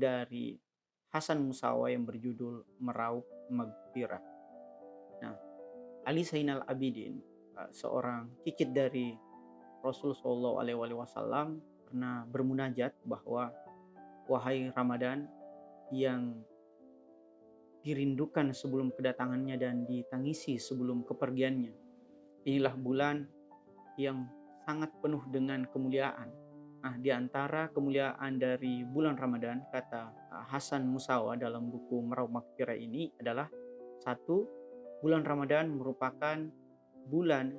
dari Hasan Musawa yang berjudul Meraup Maghfirah. Nah, Ali Zainal Abidin, seorang cicit dari Rasul Shallallahu Alaihi Wasallam, pernah bermunajat bahwa wahai Ramadan yang dirindukan sebelum kedatangannya dan ditangisi sebelum kepergiannya. Inilah bulan yang sangat penuh dengan kemuliaan. Nah, di antara kemuliaan dari bulan Ramadan, kata Hasan Musawa dalam buku Meraup Maghfirah ini adalah satu, bulan Ramadan merupakan bulan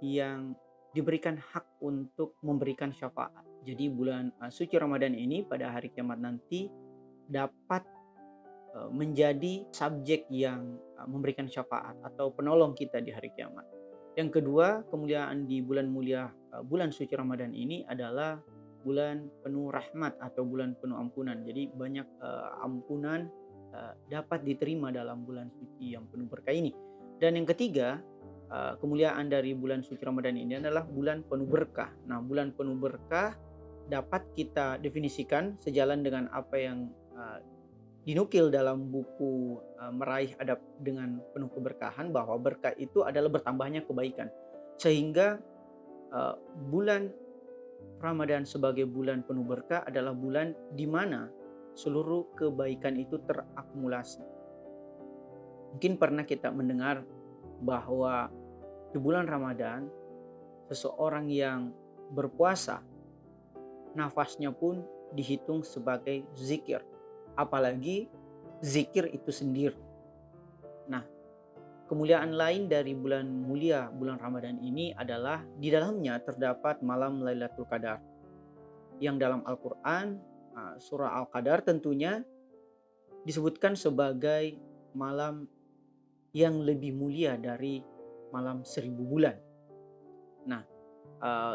yang diberikan hak untuk memberikan syafaat. Jadi bulan suci Ramadan ini pada hari kiamat nanti dapat menjadi subjek yang memberikan syafaat atau penolong kita di hari kiamat. Yang kedua, kemuliaan di bulan mulia bulan suci Ramadan ini adalah bulan penuh rahmat atau bulan penuh ampunan. Jadi banyak ampunan dapat diterima dalam bulan suci yang penuh berkah ini. Dan yang ketiga, kemuliaan dari bulan suci Ramadan ini adalah bulan penuh berkah. Nah, bulan penuh berkah dapat kita definisikan sejalan dengan apa yang dinukil dalam buku Meraih Adab dengan Penuh Keberkahan, bahwa berkah itu adalah bertambahnya kebaikan. Sehingga bulan Ramadan sebagai bulan penuh berkah adalah bulan di mana seluruh kebaikan itu terakumulasi. Mungkin pernah kita mendengar bahwa di bulan Ramadan seseorang yang berpuasa nafasnya pun dihitung sebagai zikir, apalagi zikir itu sendiri. Nah, kemuliaan lain dari bulan mulia bulan Ramadan ini adalah di dalamnya terdapat malam Lailatul Qadar, yang dalam Al-Quran surah Al-Qadar tentunya disebutkan sebagai malam yang lebih mulia dari malam 1000 bulan. Nah,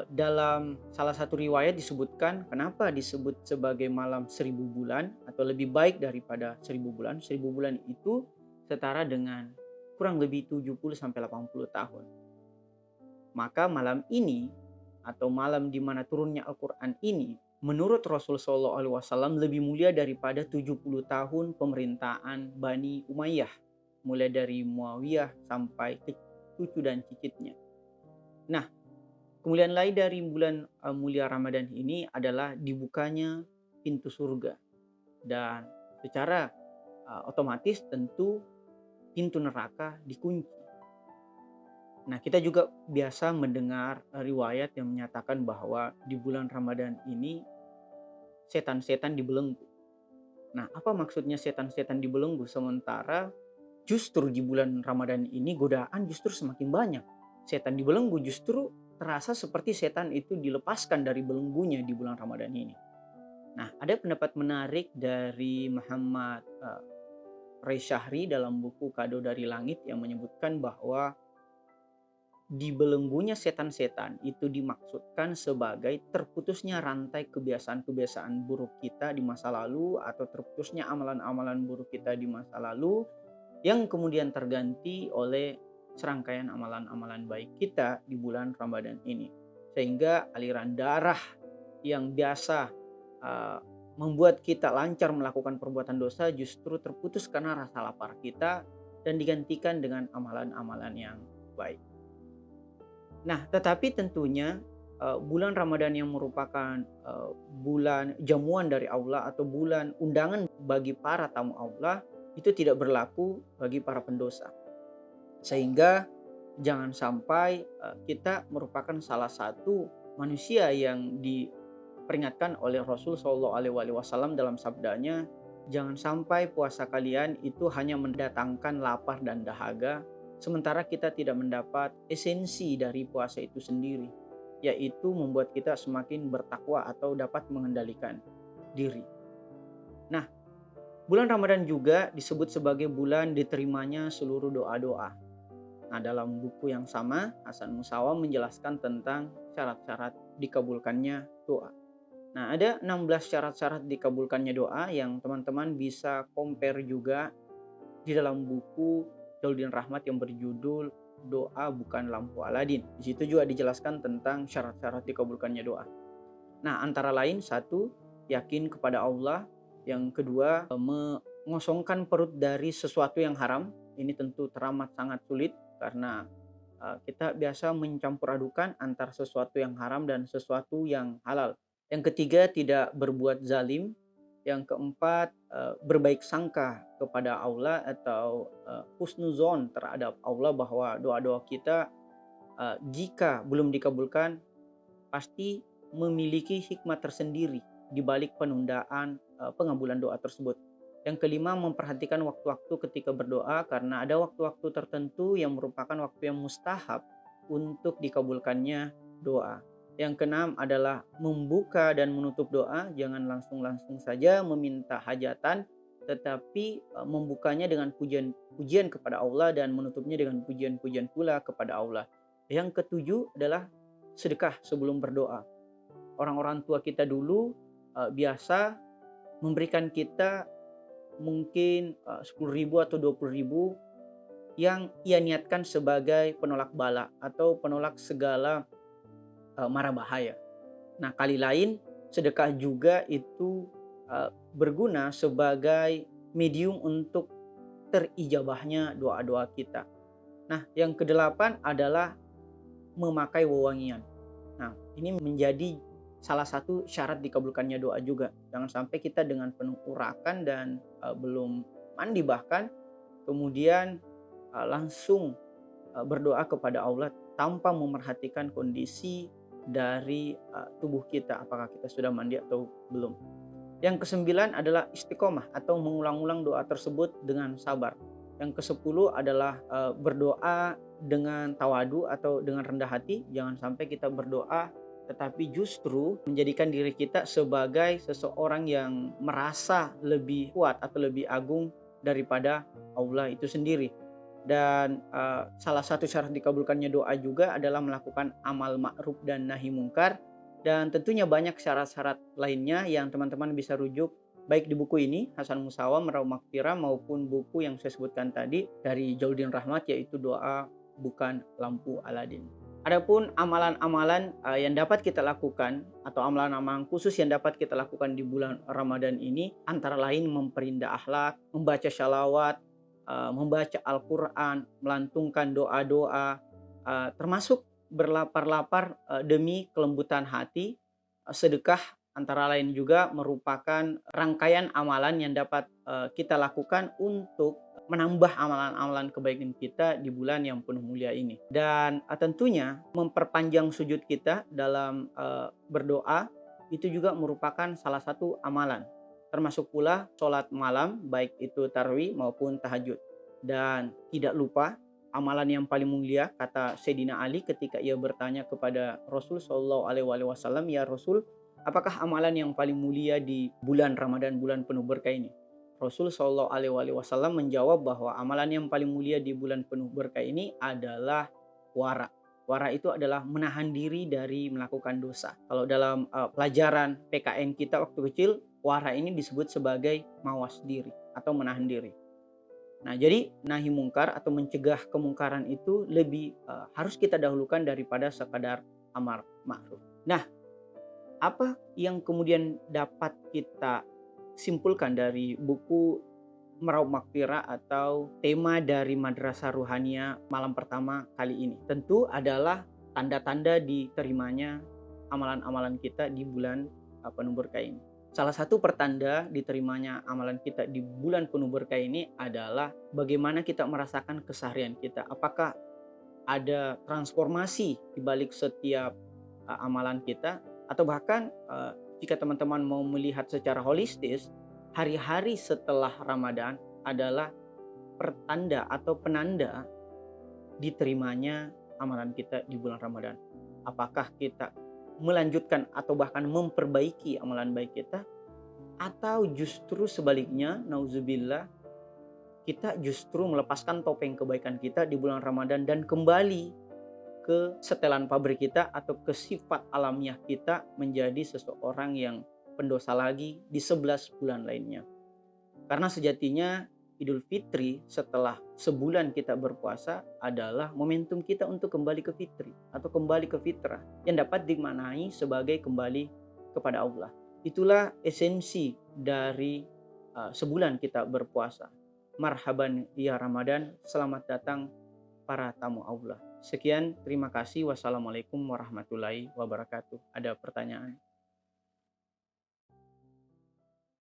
dalam salah satu riwayat disebutkan kenapa disebut sebagai malam 1000 bulan atau lebih baik daripada 1000 bulan. 1000 bulan itu setara dengan kurang lebih 70-80 tahun. Maka malam ini atau malam di mana turunnya Al-Quran ini menurut Rasul Shallallahu Alaihi Wasallam lebih mulia daripada 70 tahun pemerintahan Bani Umayyah, mulai dari Muawiyah sampai ke cucu dan cicitnya. Nah, kemuliaan lain dari bulan mulia Ramadan ini adalah dibukanya pintu surga, dan secara otomatis tentu pintu neraka dikunci. Nah, kita juga biasa mendengar riwayat yang menyatakan bahwa di bulan Ramadan ini setan-setan dibelenggu. Nah, apa maksudnya setan-setan dibelenggu? Sementara justru di bulan Ramadan ini godaan justru semakin banyak. Setan dibelenggu justru terasa seperti setan itu dilepaskan dari belenggunya di bulan Ramadan ini. Nah, ada pendapat menarik dari Muhammad Ray Syahri dalam buku Kado dari Langit yang menyebutkan bahwa di belenggunya setan-setan itu dimaksudkan sebagai terputusnya rantai kebiasaan-kebiasaan buruk kita di masa lalu, atau terputusnya amalan-amalan buruk kita di masa lalu yang kemudian terganti oleh serangkaian amalan-amalan baik kita di bulan Ramadan ini. Sehingga aliran darah yang biasa membuat kita lancar melakukan perbuatan dosa justru terputus karena rasa lapar kita dan digantikan dengan amalan-amalan yang baik. Nah, tetapi tentunya bulan Ramadan yang merupakan bulan jamuan dari Allah atau bulan undangan bagi para tamu Allah itu tidak berlaku bagi para pendosa. Sehingga jangan sampai kita merupakan salah satu manusia yang diperingatkan oleh Rasul Shallallahu Alaihi Wasallam dalam sabdanya, jangan sampai puasa kalian itu hanya mendatangkan lapar dan dahaga, sementara kita tidak mendapat esensi dari puasa itu sendiri, yaitu membuat kita semakin bertakwa atau dapat mengendalikan diri. Nah, bulan Ramadan juga disebut sebagai bulan diterimanya seluruh doa-doa. Nah, dalam buku yang sama, Hasan Musawa menjelaskan tentang syarat-syarat dikabulkannya doa. Nah, ada 16 syarat-syarat dikabulkannya doa yang teman-teman bisa compare juga di dalam buku Dauluddin Rahmat yang berjudul Doa Bukan Lampu Aladin. Di situ juga dijelaskan tentang syarat-syarat dikabulkannya doa. Nah, antara lain, 1, yakin kepada Allah. Yang kedua, mengosongkan perut dari sesuatu yang haram. Ini tentu teramat sangat sulit karena kita biasa mencampur adukan antara sesuatu yang haram dan sesuatu yang halal. Yang ketiga, tidak berbuat zalim. Yang keempat, berbaik sangka kepada Allah atau husnuzon terhadap Allah bahwa doa-doa kita jika belum dikabulkan pasti memiliki hikmah tersendiri di balik penundaan pengabulan doa tersebut. Yang kelima, memperhatikan waktu-waktu ketika berdoa karena ada waktu-waktu tertentu yang merupakan waktu yang mustahab untuk dikabulkannya doa. Yang keenam adalah membuka dan menutup doa, jangan langsung-langsung saja meminta hajatan, tetapi membukanya dengan pujian kepada Allah dan menutupnya dengan pujian-pujian pula kepada Allah. Yang ketujuh adalah sedekah sebelum berdoa. Orang-orang tua kita dulu biasa memberikan kita mungkin 10.000 atau 20.000 yang ia niatkan sebagai penolak bala atau penolak segala mara bahaya. Nah, kali lain sedekah juga itu berguna sebagai medium untuk terijabahnya doa-doa kita. Nah, yang kedelapan adalah memakai wewangian. Nah, ini menjadi salah satu syarat dikabulkannya doa juga. Jangan sampai kita dengan penuh urakan dan belum mandi bahkan kemudian langsung berdoa kepada Allah tanpa memerhatikan kondisi dari tubuh kita, apakah kita sudah mandi atau belum. Yang kesembilan adalah istiqomah atau mengulang-ulang doa tersebut dengan sabar. Yang kesepuluh adalah berdoa dengan tawadu atau dengan rendah hati. Jangan sampai kita berdoa tetapi justru menjadikan diri kita sebagai seseorang yang merasa lebih kuat atau lebih agung daripada Allah itu sendiri. Dan salah satu syarat dikabulkannya doa juga adalah melakukan amal ma'ruf dan nahi mungkar. Dan tentunya banyak syarat-syarat lainnya yang teman-teman bisa rujuk baik di buku ini Hasan Musawa Meraup Maghfirah maupun buku yang saya sebutkan tadi dari Jauddin Rahmat yaitu Doa Bukan Lampu Aladin. Adapun amalan-amalan yang dapat kita lakukan atau amalan-amalan khusus yang dapat kita lakukan di bulan Ramadan ini antara lain memperindah akhlak, membaca syalawat, membaca Al-Quran, melantunkan doa-doa, termasuk berlapar-lapar demi kelembutan hati. Sedekah antara lain juga merupakan rangkaian amalan yang dapat kita lakukan untuk menambah amalan-amalan kebaikan kita di bulan yang penuh mulia ini. Dan tentunya memperpanjang sujud kita dalam berdoa itu juga merupakan salah satu amalan. Termasuk pula sholat malam baik itu tarawih maupun tahajud. Dan tidak lupa amalan yang paling mulia kata Sayyidina Ali ketika ia bertanya kepada Rasul Shallallahu Alaihi Wasallam, ya Rasul, apakah amalan yang paling mulia di bulan Ramadan, bulan penuh berkah ini? Rasul Shallallahu Alaihi Wasallam menjawab bahwa amalan yang paling mulia di bulan penuh berkah ini adalah wara. Wara itu adalah menahan diri dari melakukan dosa. Kalau dalam pelajaran PKN kita waktu kecil, wara ini disebut sebagai mawas diri atau menahan diri. Nah, jadi nahi mungkar atau mencegah kemungkaran itu lebih harus kita dahulukan daripada sekadar amar ma'ruf. Nah, apa yang kemudian dapat kita simpulkan dari buku Meraup Maghfirah atau tema dari Madrasah Ruhaniyah malam pertama kali ini? Tentu adalah tanda-tanda diterimanya amalan-amalan kita di bulan penuh berkah ini. Salah satu pertanda diterimanya amalan kita di bulan penuh berkah ini adalah bagaimana kita merasakan keseharian kita. Apakah ada transformasi di balik setiap amalan kita, atau bahkan jika teman-teman mau melihat secara holistis, hari-hari setelah Ramadan adalah pertanda atau penanda diterimanya amalan kita di bulan Ramadan. Apakah kita melanjutkan atau bahkan memperbaiki amalan baik kita, atau justru sebaliknya, nauzubillah, kita justru melepaskan topeng kebaikan kita di bulan Ramadan dan kembali ke setelan pabrik kita atau ke sifat alamiah kita menjadi seseorang yang pendosa lagi di 11 bulan lainnya. Karena sejatinya Idul Fitri setelah sebulan kita berpuasa adalah momentum kita untuk kembali ke fitri atau kembali ke fitrah yang dapat dimaknai sebagai kembali kepada Allah. Itulah esensi dari sebulan kita berpuasa. Marhaban ya Ramadan, selamat datang para tamu Allah. Sekian, terima kasih. Wassalamualaikum warahmatullahi wabarakatuh. Ada pertanyaan?